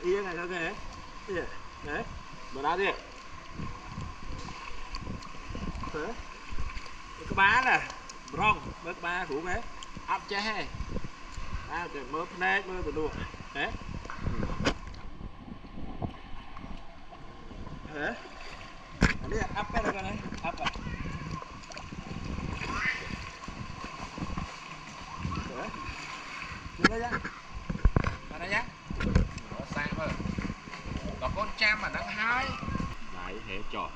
yên này ok đấy bữa nào đi thế cái má nè rong bớt ba của bé áp chế hay để mơ nét mơ từ đùa đấy thế ini apa namanya apa Mana ya? Mana ya? Nó sang thôi. Có con cham mà đang hái. Đấy, thế trò.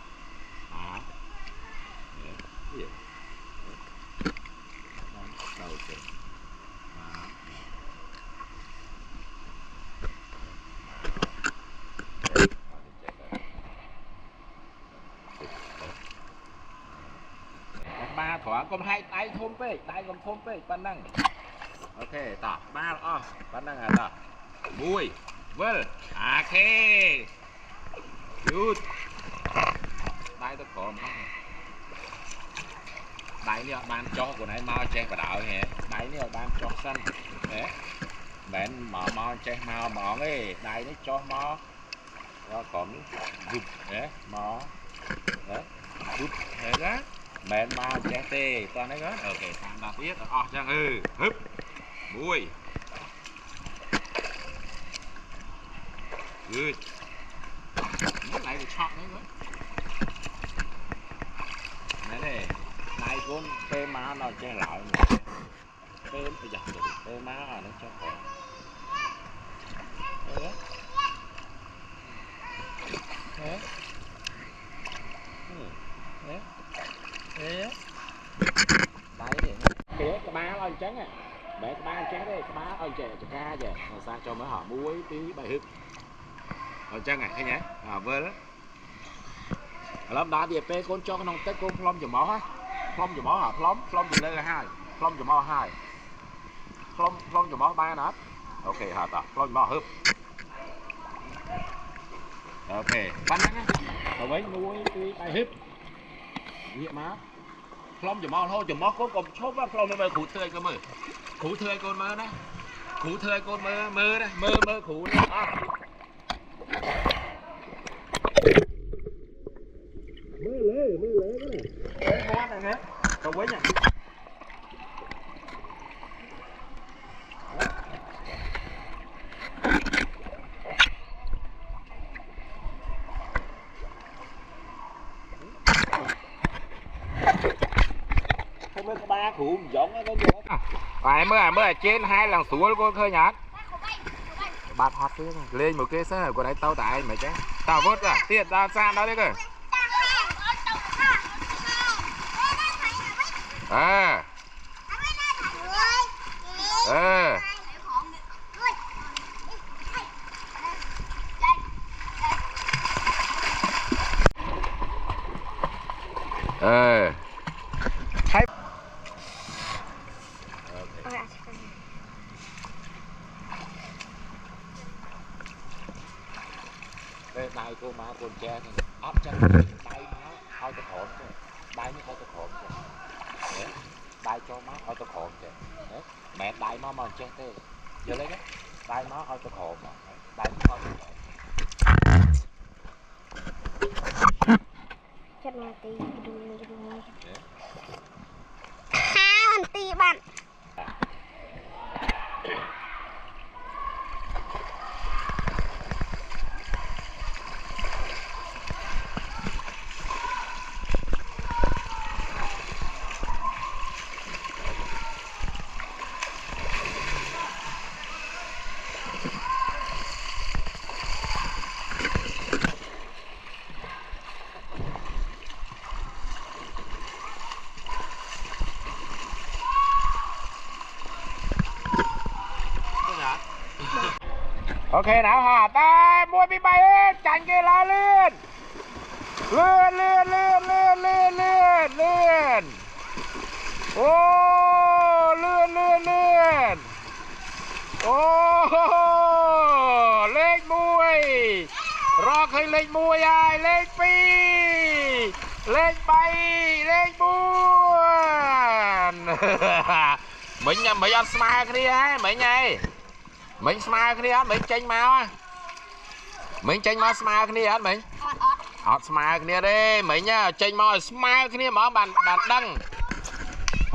Đó. Đấy, cái gì? Đầu kìa. Đó. Ba thoáng con hai tay thôm pe, tay con thôm pe, pan năng. Ok, tỏ ba pan năng à tỏ. Mùi, vâng, ok. Good. Tay tôi còn không. Đáy này bạn cho của này mau che vào đảo nhé. Đáy này bạn cho sân. Đấy. Bạn mở mau che mau mở ấy, đáy này cho mau. Nó còn giúp đấy, mau. Đấy. Giúp thế đó. Bạn mau che tê, toàn đấy đó. Ok, tạm đặt biết. Chăng húp. Mùi. Good. Nó lại được chọn đấy nữa. Đấy này. Này con phê má nó che lại phê bây giờ phê má nó cho khỏi đấy đấy đấy đấy đấy để cái má lên trắng à để cái má trắng đây cái má ơi chè chè ca chè làm sao cho mới họ muối tí bài hức ở trắng này thấy nhé vơ đó làm đá thì phê con cho cái nông tết con lom chùm máu á phong chùm máu hả phong chùm lên là hai phong chùm máu hai phong chùm máu ba nát ok hả ta phong chùm máu hấp ok bắn á rồi với nuôi cái tay hấp vậy má phong chùm máu thôi chùm máu có còn chốt á phong nó khủ tươi cơ mơ khủ tươi con mơ đó khủ tươi con mơ đó mơ khủ đó mơ lé cái này món này hết cậu với nhỉ không biết có ba cụ giống á có gì phải mới trên hai lần xuống cô khơi nhát bạt hạt lên một cái sơ của đấy tao tại mày cái tao vớt à tiền tao sang đó đấy cơ thấy đây này cô má con che áp chân tay má ao cho khổm chứ tay nó ao cho khổm chứ tay cho má ao cho khổm chứ mẹ tay má mà che tê giờ lấy cái tay má ao cho khổm tay má ao cho khổm chất mà tí ha tí bạn ok nào hả ta mua bị bay lên chành kia lá lên ô lươn ô lên mùi rọ khơi lên mùi ai lên pi lên bay lên buồn mình ăn smile cái đi ấy mấy nhây mình smile cái đi á mình chênh máu á mình chênh mau smile kia hết mình ọt smile kia đi mình nhá chênh mau smile kia mà bạn đăng